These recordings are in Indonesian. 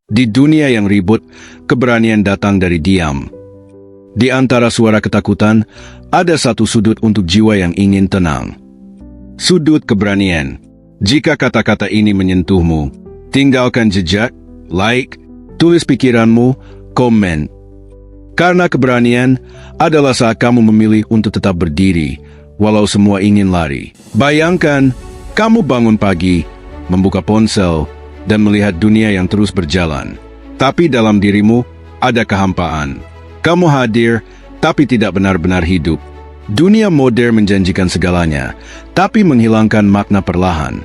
Di dunia yang ribut, keberanian datang dari diam. Di antara suara ketakutan, ada satu sudut untuk jiwa yang ingin tenang. Sudut keberanian. Jika kata-kata ini menyentuhmu, tinggalkan jejak, like, tulis pikiranmu, komen. Karena keberanian adalah saat kamu memilih untuk tetap berdiri, walau semua ingin lari. Bayangkan, kamu bangun pagi, membuka ponsel, dan melihat dunia yang terus berjalan. Tapi dalam dirimu, ada kehampaan. Kamu hadir, tapi tidak benar-benar hidup. Dunia modern menjanjikan segalanya, tapi menghilangkan makna perlahan.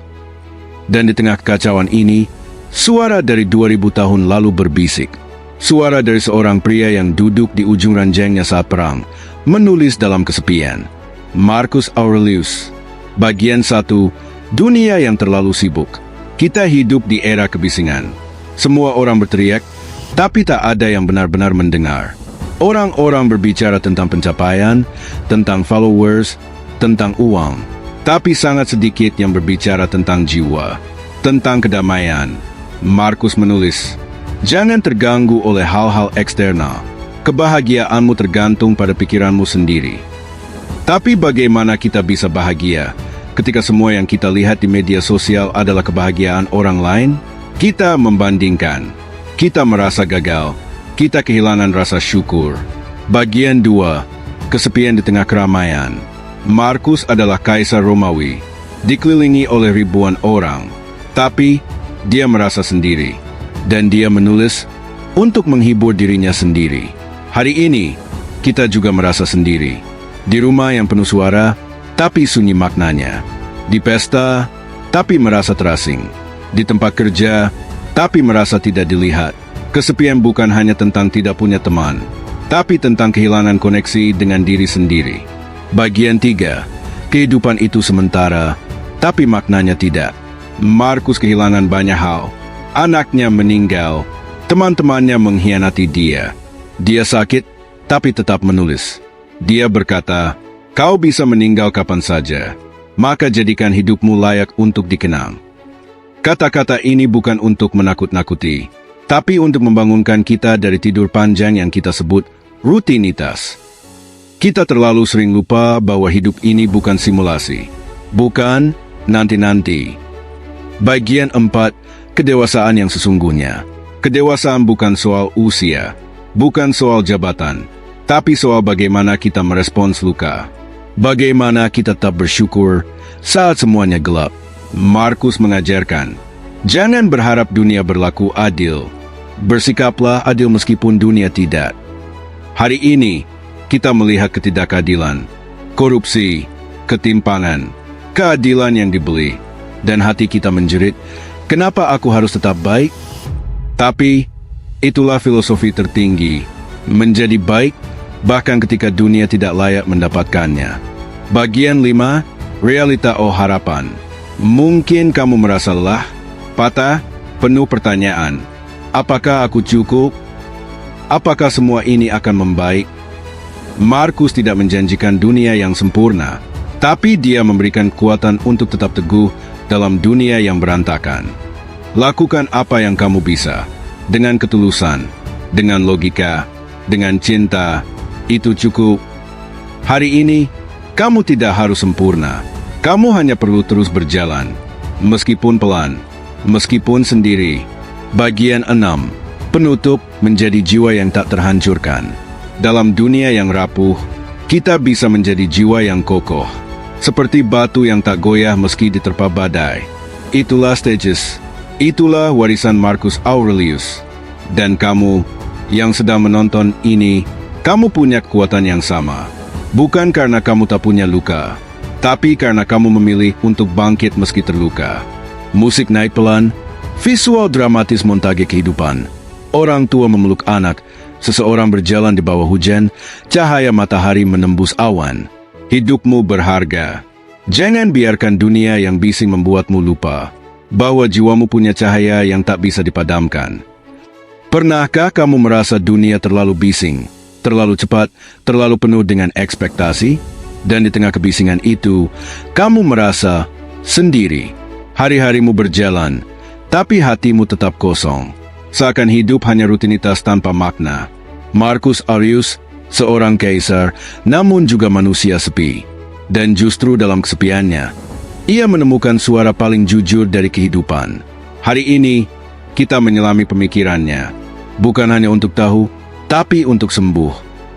Dan di tengah kekacauan ini, suara dari 2000 tahun lalu berbisik. Suara dari seorang pria yang duduk di ujung ranjangnya saat perang, menulis dalam kesepian. Marcus Aurelius. Bagian 1, Dunia yang terlalu sibuk. Kita hidup di era kebisingan. Semua orang berteriak, tapi tak ada yang benar-benar mendengar. Orang-orang berbicara tentang pencapaian, tentang followers, tentang uang. Tapi sangat sedikit yang berbicara tentang jiwa, tentang kedamaian. Marcus menulis, jangan terganggu oleh hal-hal eksternal. Kebahagiaanmu tergantung pada pikiranmu sendiri. Tapi bagaimana kita bisa bahagia ketika semua yang kita lihat di media sosial adalah kebahagiaan orang lain? Kita membandingkan. Kita merasa gagal. Kita kehilangan rasa syukur. Bagian 2. Kesepian di tengah keramaian. Marcus adalah kaisar Romawi, dikelilingi oleh ribuan orang. Tapi, dia merasa sendiri. Dan dia menulis untuk menghibur dirinya sendiri. Hari ini, kita juga merasa sendiri. Di rumah yang penuh suara, tapi sunyi maknanya. Di pesta, tapi merasa terasing. Di tempat kerja, tapi merasa tidak dilihat. Kesepian bukan hanya tentang tidak punya teman, tapi tentang kehilangan koneksi dengan diri sendiri. Bagian 3. Kehidupan itu sementara, tapi maknanya tidak. Marcus kehilangan banyak hal. Anaknya meninggal, teman-temannya mengkhianati dia. Dia sakit, tapi tetap menulis. Dia berkata, kau bisa meninggal kapan saja, maka jadikan hidupmu layak untuk dikenang. Kata-kata ini bukan untuk menakut-nakuti, tapi untuk membangunkan kita dari tidur panjang yang kita sebut rutinitas. Kita terlalu sering lupa bahwa hidup ini bukan simulasi, bukan nanti-nanti. Bagian 4, kedewasaan yang sesungguhnya. Kedewasaan bukan soal usia, bukan soal jabatan, tapi soal bagaimana kita merespons luka. Bagaimana kita tetap bersyukur saat semuanya gelap. Marcus mengajarkan, jangan berharap dunia berlaku adil. Bersikaplah adil meskipun dunia tidak. Hari ini, kita melihat ketidakadilan, korupsi, ketimpangan, keadilan yang dibeli, dan hati kita menjerit, kenapa aku harus tetap baik? Tapi, itulah filosofi tertinggi, menjadi baik, bahkan ketika dunia tidak layak mendapatkannya. Bagian 5, realita oh harapan. Mungkin kamu merasa lelah, patah, penuh pertanyaan. Apakah aku cukup? Apakah semua ini akan membaik? Marcus tidak menjanjikan dunia yang sempurna, tapi dia memberikan kekuatan untuk tetap teguh dalam dunia yang berantakan. Lakukan apa yang kamu bisa, dengan ketulusan, dengan logika, dengan cinta. Itu cukup. Hari ini, kamu tidak harus sempurna. Kamu hanya perlu terus berjalan. Meskipun pelan, meskipun sendiri. Bagian 6. Penutup menjadi jiwa yang tak terhancurkan. Dalam dunia yang rapuh, kita bisa menjadi jiwa yang kokoh. Seperti batu yang tak goyah meski diterpa badai. Itulah stages. Itulah warisan Marcus Aurelius. Dan kamu, yang sedang menonton ini, kamu punya kekuatan yang sama. Bukan karena kamu tak punya luka, tapi karena kamu memilih untuk bangkit meski terluka. Musik naik pelan, visual dramatis montage kehidupan. Orang tua memeluk anak, seseorang berjalan di bawah hujan, cahaya matahari menembus awan. Hidupmu berharga. Jangan biarkan dunia yang bising membuatmu lupa bahwa jiwamu punya cahaya yang tak bisa dipadamkan. Pernahkah kamu merasa dunia terlalu bising? Terlalu cepat, terlalu penuh dengan ekspektasi, dan di tengah kebisingan itu, kamu merasa sendiri. Hari-harimu berjalan, tapi hatimu tetap kosong. Seakan hidup hanya rutinitas tanpa makna. Marcus Aurelius, seorang kaisar, namun juga manusia sepi. Dan justru dalam kesepiannya, ia menemukan suara paling jujur dari kehidupan. Hari ini, kita menyelami pemikirannya. Bukan hanya untuk tahu, tapi untuk sembuh.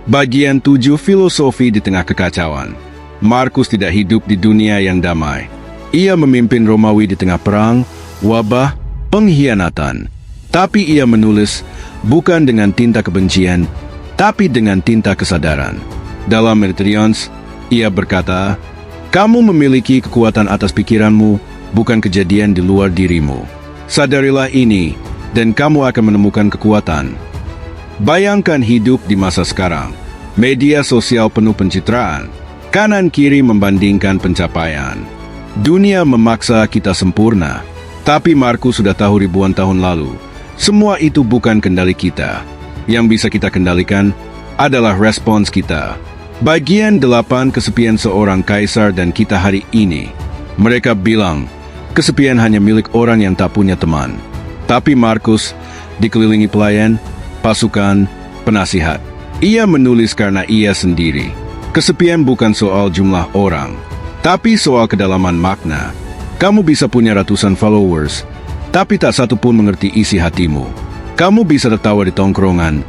Bagian 7 filosofi di tengah kekacauan. Marcus tidak hidup di dunia yang damai. Ia memimpin Romawi di tengah perang, wabah, pengkhianatan. Tapi ia menulis bukan dengan tinta kebencian, tapi dengan tinta kesadaran. Dalam Meditations, ia berkata, "Kamu memiliki kekuatan atas pikiranmu, bukan kejadian di luar dirimu. Sadarilah ini, dan kamu akan menemukan kekuatan." Bayangkan hidup di masa sekarang. Media sosial penuh pencitraan. Kanan-kiri membandingkan pencapaian. Dunia memaksa kita sempurna. Tapi Marcus sudah tahu ribuan tahun lalu, semua itu bukan kendali kita. Yang bisa kita kendalikan adalah respons kita. Bagian 8 kesepian seorang kaisar dan kita hari ini. Mereka bilang, kesepian hanya milik orang yang tak punya teman. Tapi Marcus dikelilingi pelayan, pasukan, penasihat. Ia menulis karena ia sendiri. Kesepian bukan soal jumlah orang, tapi soal kedalaman makna. Kamu bisa punya ratusan followers, tapi tak satu pun mengerti isi hatimu. Kamu bisa tertawa di tongkrongan,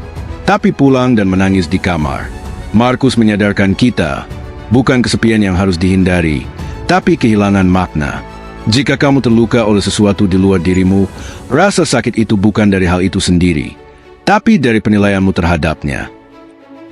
tapi pulang dan menangis di kamar. Marcus menyadarkan kita, bukan kesepian yang harus dihindari, tapi kehilangan makna. Jika kamu terluka oleh sesuatu di luar dirimu, rasa sakit itu bukan dari hal itu sendiri, tapi dari penilaianmu terhadapnya.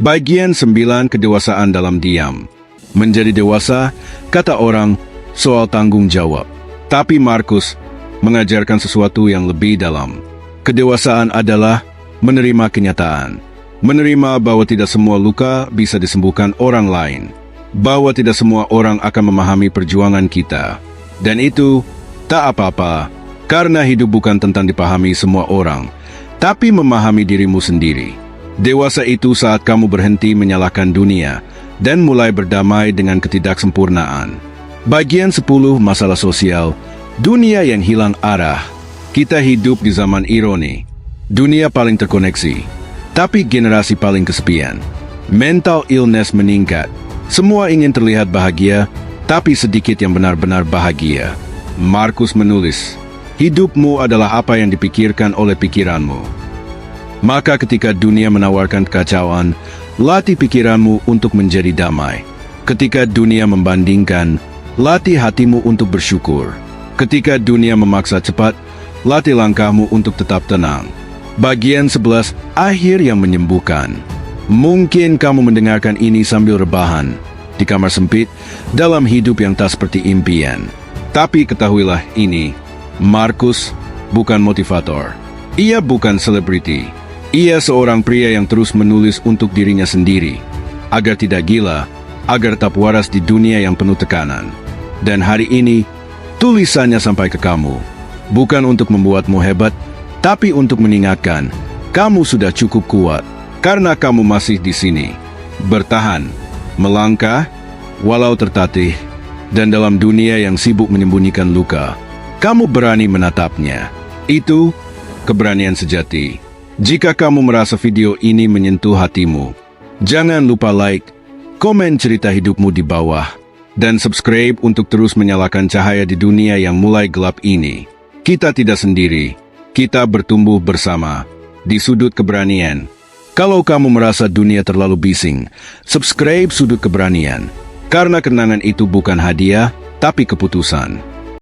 Bagian 9 kedewasaan dalam diam. Menjadi dewasa, kata orang, soal tanggung jawab. Tapi Marcus mengajarkan sesuatu yang lebih dalam. Kedewasaan adalah menerima kenyataan. Menerima bahwa tidak semua luka bisa disembuhkan orang lain. Bahwa tidak semua orang akan memahami perjuangan kita. Dan itu tak apa-apa, karena hidup bukan tentang dipahami semua orang, tapi memahami dirimu sendiri. Dewasa itu saat kamu berhenti menyalahkan dunia dan mulai berdamai dengan ketidaksempurnaan. Bagian 10 masalah sosial, dunia yang hilang arah. Kita hidup di zaman ironi. Dunia paling terkoneksi, tapi generasi paling kesepian. Mental illness meningkat. Semua ingin terlihat bahagia, tapi sedikit yang benar-benar bahagia. Marcus menulis, hidupmu adalah apa yang dipikirkan oleh pikiranmu. Maka ketika dunia menawarkan kekacauan, latih pikiranmu untuk menjadi damai. Ketika dunia membandingkan, latih hatimu untuk bersyukur. Ketika dunia memaksa cepat, latih langkahmu untuk tetap tenang. Bagian 11, akhir yang menyembuhkan. Mungkin kamu mendengarkan ini sambil rebahan, di kamar sempit, dalam hidup yang tak seperti impian. Tapi ketahuilah ini, Marcus bukan motivator. Ia bukan selebriti. Ia seorang pria yang terus menulis untuk dirinya sendiri, agar tidak gila, agar tak waras di dunia yang penuh tekanan. Dan hari ini, tulisannya sampai ke kamu. Bukan untuk membuatmu hebat, tapi untuk mengingatkan, kamu sudah cukup kuat, karena kamu masih di sini. Bertahan, melangkah, walau tertatih, dan dalam dunia yang sibuk menyembunyikan luka, kamu berani menatapnya. Itu keberanian sejati. Jika kamu merasa video ini menyentuh hatimu, jangan lupa like, komen cerita hidupmu di bawah, dan subscribe untuk terus menyalakan cahaya di dunia yang mulai gelap ini. Kita tidak sendiri, kita bertumbuh bersama, di sudut keberanian. Kalau kamu merasa dunia terlalu bising, subscribe sudut keberanian, karena kenangan itu bukan hadiah, tapi keputusan.